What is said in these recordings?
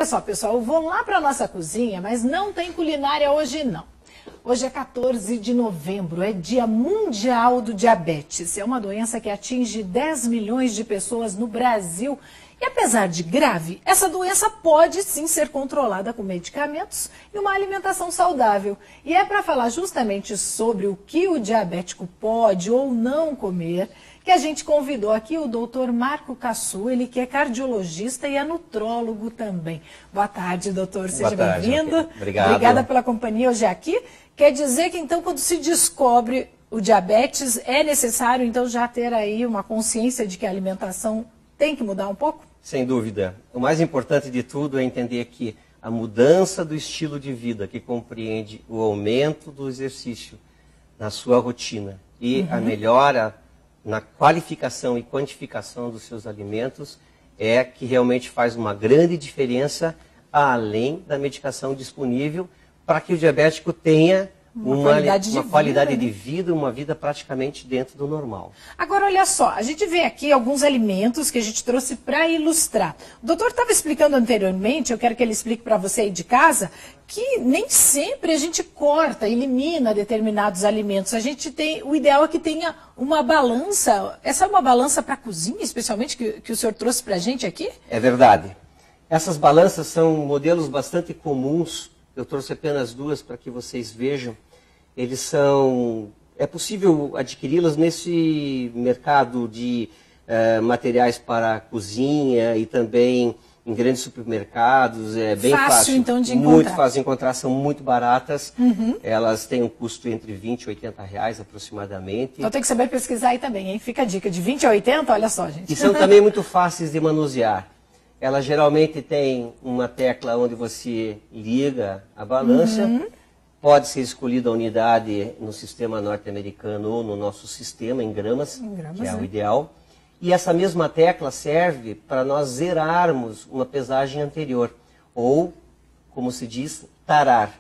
Olha só, pessoal, eu vou lá para a nossa cozinha, mas não tem culinária hoje não. Hoje é 14 de novembro, é Dia Mundial do Diabetes. É uma doença que atinge 10 milhões de pessoas no Brasil. E apesar de grave, essa doença pode sim ser controlada com medicamentos e uma alimentação saudável. E é para falar justamente sobre o que o diabético pode ou não comer que a gente convidou aqui o doutor Marco Cassu, ele que é cardiologista e é nutrólogo também. Boa tarde, doutor, seja bem-vindo. Obrigado. Obrigada pela companhia hoje aqui. Quer dizer que então quando se descobre o diabetes é necessário então já ter aí uma consciência de que a alimentação tem que mudar um pouco? Sem dúvida. O mais importante de tudo é entender que a mudança do estilo de vida, que compreende o aumento do exercício na sua rotina e a melhora na qualificação e quantificação dos seus alimentos, é que realmente faz uma grande diferença além da medicação disponível para que o diabético tenha uma qualidade de vida, uma vida praticamente dentro do normal. Agora, olha só, a gente vê aqui alguns alimentos que a gente trouxe para ilustrar. O doutor estava explicando anteriormente, eu quero que ele explique para você aí de casa, que nem sempre a gente corta, elimina determinados alimentos. A gente tem, o ideal é que tenha uma balança. Essa é uma balança para a cozinha, especialmente, que o senhor trouxe para a gente aqui? É verdade. Essas balanças são modelos bastante comuns. Eu trouxe apenas duas para que vocês vejam. Eles são... É possível adquiri-las nesse mercado de materiais para a cozinha e também em grandes supermercados. É bem fácil. Então, de encontrar. Muito fácil de encontrar, são muito baratas. Elas têm um custo entre 20 e 80 reais aproximadamente. Então tem que saber pesquisar aí também, hein? Fica a dica, de 20 a 80, olha só, gente. E são também muito fáceis de manusear. Ela geralmente tem uma tecla onde você liga a balança. Pode ser escolhida a unidade no sistema norte-americano ou no nosso sistema, em gramas, que é o ideal. E essa mesma tecla serve para nós zerarmos uma pesagem anterior, ou, como se diz, tarar.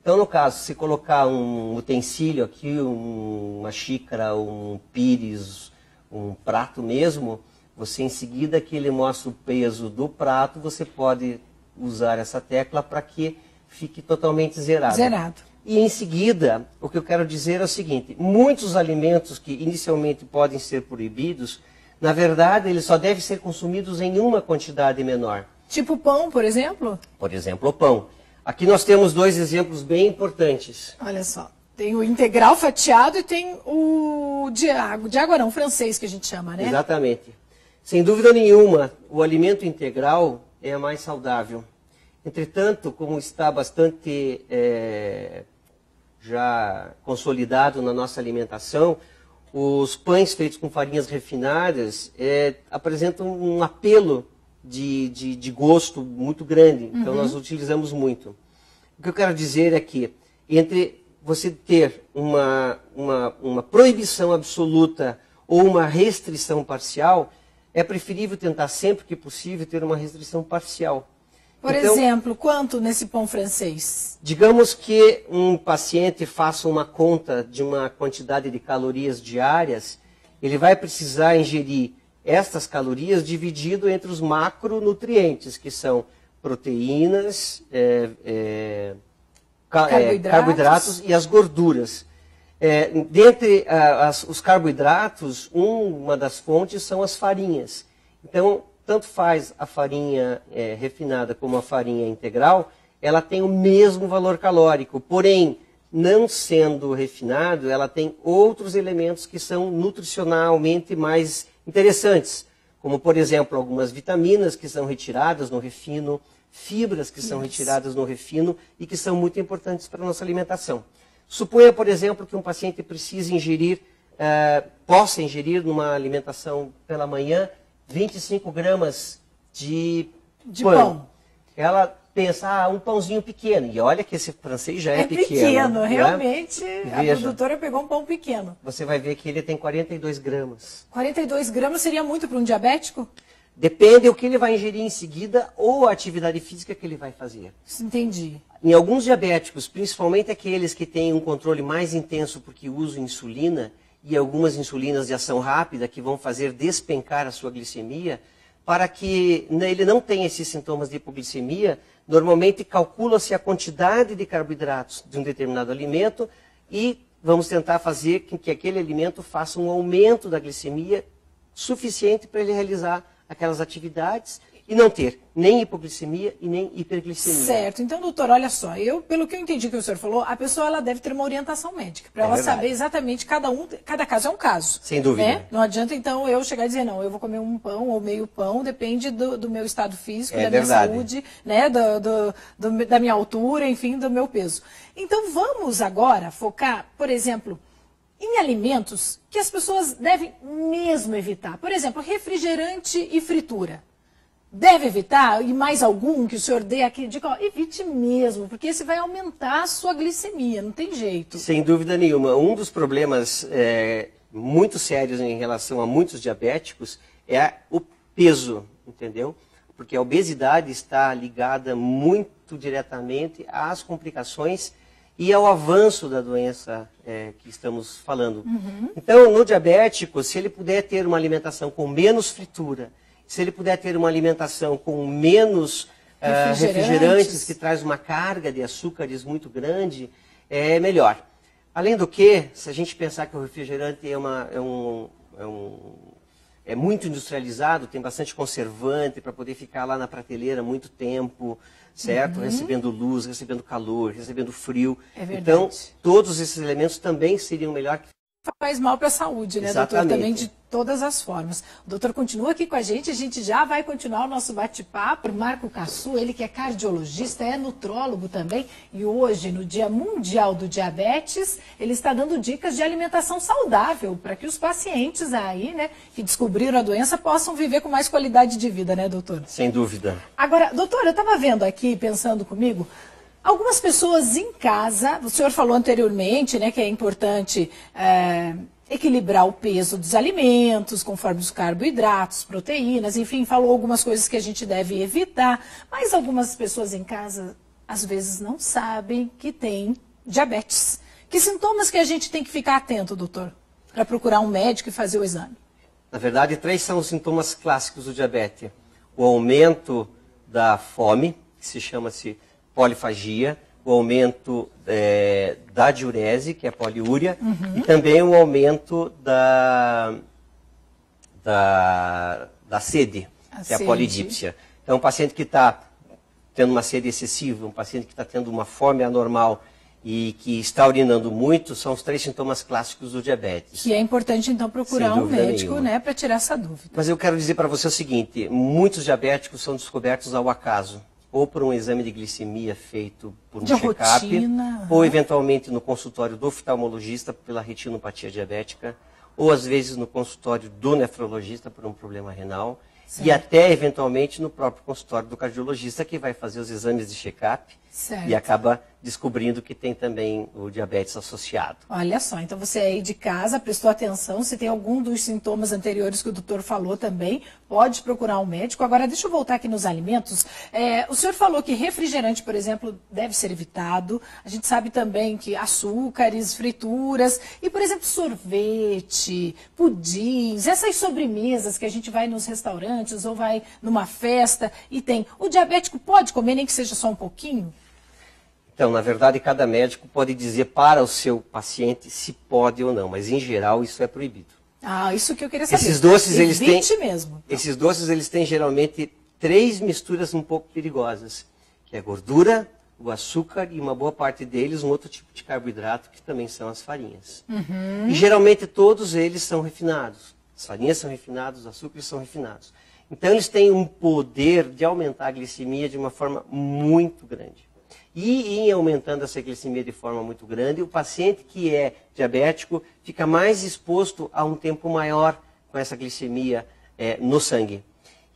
Então, no caso, se colocar um utensílio aqui, uma xícara, um pires, um prato mesmo, você em seguida que ele mostra o peso do prato, você pode usar essa tecla para que fique totalmente zerado. Zerado. E em seguida, o que eu quero dizer é o seguinte, muitos alimentos que inicialmente podem ser proibidos, na verdade, eles só devem ser consumidos em uma quantidade menor. Tipo pão, por exemplo? Por exemplo, o pão. Aqui nós temos dois exemplos bem importantes. Olha só, tem o integral fatiado e tem o de água não, francês que a gente chama, né? Exatamente. Sem dúvida nenhuma, o alimento integral é mais saudável. Entretanto, como está bastante já consolidado na nossa alimentação, os pães feitos com farinhas refinadas apresentam um apelo de gosto muito grande. Então, nós utilizamos muito. O que eu quero dizer é que, entre você ter uma proibição absoluta ou uma restrição parcial, é preferível tentar sempre que possível ter uma restrição parcial. Por exemplo, quanto nesse pão francês? Digamos que um paciente faça uma conta de uma quantidade de calorias diárias, ele vai precisar ingerir estas calorias dividido entre os macronutrientes, que são proteínas, carboidratos e as gorduras. Dentre os carboidratos, uma das fontes são as farinhas. Então, tanto faz a farinha refinada como a farinha integral, ela tem o mesmo valor calórico. Porém, não sendo refinado, ela tem outros elementos que são nutricionalmente mais interessantes. Como, por exemplo, algumas vitaminas que são retiradas no refino, fibras que são retiradas no refino e que são muito importantes para a nossa alimentação. Suponha, por exemplo, que um paciente precise ingerir, possa ingerir numa alimentação pela manhã 25 gramas de pão. Ela pensa, um pãozinho pequeno. E olha que esse francês já é pequeno. Realmente, Veja, a produtora pegou um pão pequeno. Você vai ver que ele tem 42 gramas. 42 gramas seria muito para um diabético? Depende do que ele vai ingerir em seguida ou a atividade física que ele vai fazer. Entendi. Em alguns diabéticos, principalmente aqueles que têm um controle mais intenso porque usam insulina e algumas insulinas de ação rápida que vão fazer despencar a sua glicemia, para que ele não tenha esses sintomas de hipoglicemia, normalmente calcula-se a quantidade de carboidratos de um determinado alimento e vamos tentar fazer com que aquele alimento faça um aumento da glicemia suficiente para ele realizar aquelas atividades e não ter nem hipoglicemia e nem hiperglicemia. Certo. Então, doutor, olha só, pelo que eu entendi que o senhor falou, a pessoa ela deve ter uma orientação médica, para ela saber exatamente, cada caso é um caso. Sem dúvida. Né? Não adianta, então, eu chegar e dizer, não, eu vou comer um pão ou meio pão, depende do meu estado físico, da minha saúde, né, da minha altura, enfim, do meu peso. Então, vamos agora focar, por exemplo, em alimentos que as pessoas devem mesmo evitar. Por exemplo, refrigerante e fritura. Deve evitar? E mais algum que o senhor dê aqui? Diga, evite mesmo, porque esse vai aumentar a sua glicemia, não tem jeito. Sem dúvida nenhuma. Um dos problemas muito sérios em relação a muitos diabéticos é o peso, entendeu? Porque a obesidade está ligada muito diretamente às complicações e ao avanço da doença que estamos falando. Então, no diabético, se ele puder ter uma alimentação com menos fritura, se ele puder ter uma alimentação com menos refrigerantes, que traz uma carga de açúcares muito grande, é melhor. Além do que, se a gente pensar que o refrigerante é muito industrializado, tem bastante conservante para poder ficar lá na prateleira muito tempo, certo? Recebendo luz, recebendo calor, recebendo frio. É verdade. Então, todos esses elementos também seriam melhor que faz mal para a saúde, né, doutor? Também de todas as formas. O doutor continua aqui com a gente já vai continuar o nosso bate-papo. Marco Cassu, ele que é cardiologista, é nutrólogo também, e hoje, no Dia Mundial do Diabetes, ele está dando dicas de alimentação saudável para que os pacientes aí, né, que descobriram a doença possam viver com mais qualidade de vida, né, doutor? Sem dúvida. Agora, doutor, eu estava vendo aqui, pensando comigo, algumas pessoas em casa, o senhor falou anteriormente, né, que é importante equilibrar o peso dos alimentos, conforme os carboidratos, proteínas, enfim, falou algumas coisas que a gente deve evitar, mas algumas pessoas em casa, às vezes, não sabem que tem diabetes. Que sintomas que a gente tem que ficar atento, doutor, para procurar um médico e fazer o exame? Na verdade, 3 são os sintomas clássicos do diabetes. O aumento da fome, que se chama-se polifagia, o aumento da diurese, que é a poliúria, e também o aumento da sede, que é a polidípsia. Então, um paciente que está tendo uma sede excessiva, um paciente que está tendo uma fome anormal e que está urinando muito, são os 3 sintomas clássicos do diabetes. Que é importante, então, procurar um médico, né, para tirar essa dúvida. Mas eu quero dizer para você o seguinte, muitos diabéticos são descobertos ao acaso, ou por um exame de glicemia feito por um check-up, ou eventualmente no consultório do oftalmologista pela retinopatia diabética, ou às vezes no consultório do nefrologista por um problema renal, e até eventualmente no próprio consultório do cardiologista que vai fazer os exames de check-up e acaba descobrindo que tem também o diabetes associado. Olha só, então você aí de casa prestou atenção, se tem algum dos sintomas anteriores que o doutor falou também, pode procurar um médico. Agora, deixa eu voltar aqui nos alimentos. O senhor falou que refrigerante, por exemplo, deve ser evitado. A gente sabe também que açúcares, frituras e, por exemplo, sorvete, pudins, essas sobremesas que a gente vai nos restaurantes ou vai numa festa e tem. O diabético pode comer, nem que seja só um pouquinho? Então, na verdade, cada médico pode dizer para o seu paciente se pode ou não, mas em geral isso é proibido. Ah, isso que eu queria saber. Esses doces, eles têm, mesmo. Então. Esses doces, eles têm geralmente 3 misturas um pouco perigosas, que é a gordura, o açúcar e uma boa parte deles um outro tipo de carboidrato, que também são as farinhas. E geralmente todos eles são refinados. As farinhas são refinadas, os açúcares são refinados. Então, eles têm um poder de aumentar a glicemia de uma forma muito grande. E em aumentando essa glicemia de forma muito grande, o paciente que é diabético fica mais exposto a um tempo maior com essa glicemia no sangue.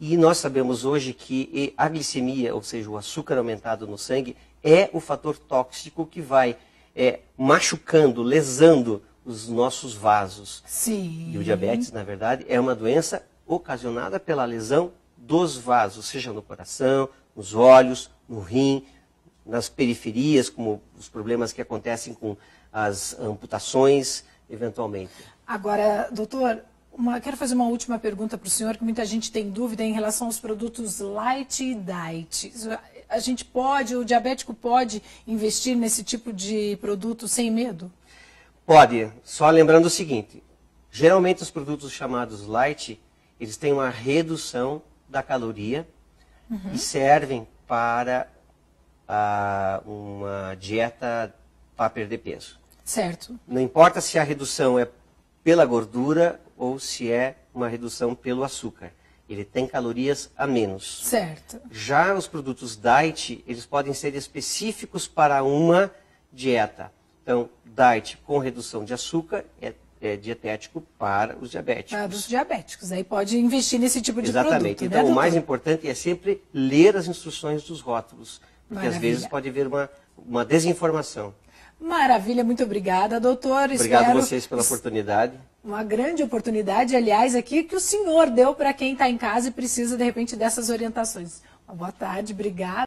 E nós sabemos hoje que a glicemia, ou seja, o açúcar aumentado no sangue, é o fator tóxico que vai machucando, lesando os nossos vasos. Sim. E o diabetes, na verdade, é uma doença ocasionada pela lesão dos vasos, seja no coração, nos olhos, no rim, nas periferias, como os problemas que acontecem com as amputações, eventualmente. Agora, doutor, Quero fazer uma última pergunta para o senhor, que muita gente tem dúvida em relação aos produtos light e diet. O diabético pode investir nesse tipo de produto sem medo? Pode, só lembrando o seguinte, geralmente os produtos chamados light, eles têm uma redução da caloria e servem para uma dieta para perder peso. Certo. Não importa se a redução é pela gordura ou se é uma redução pelo açúcar. Ele tem calorias a menos. Certo. Já os produtos diet, eles podem ser específicos para uma dieta. Então, diet com redução de açúcar é dietético para os diabéticos. Para os diabéticos. Aí pode investir nesse tipo de Exatamente. produto. Então, né, o mais importante é sempre ler as instruções dos rótulos. Porque às vezes pode haver uma desinformação. Maravilha, muito obrigada, doutor. Obrigado a vocês pela oportunidade. Uma grande oportunidade, aliás, aqui que o senhor deu para quem está em casa e precisa, de repente, dessas orientações. Uma boa tarde, obrigada.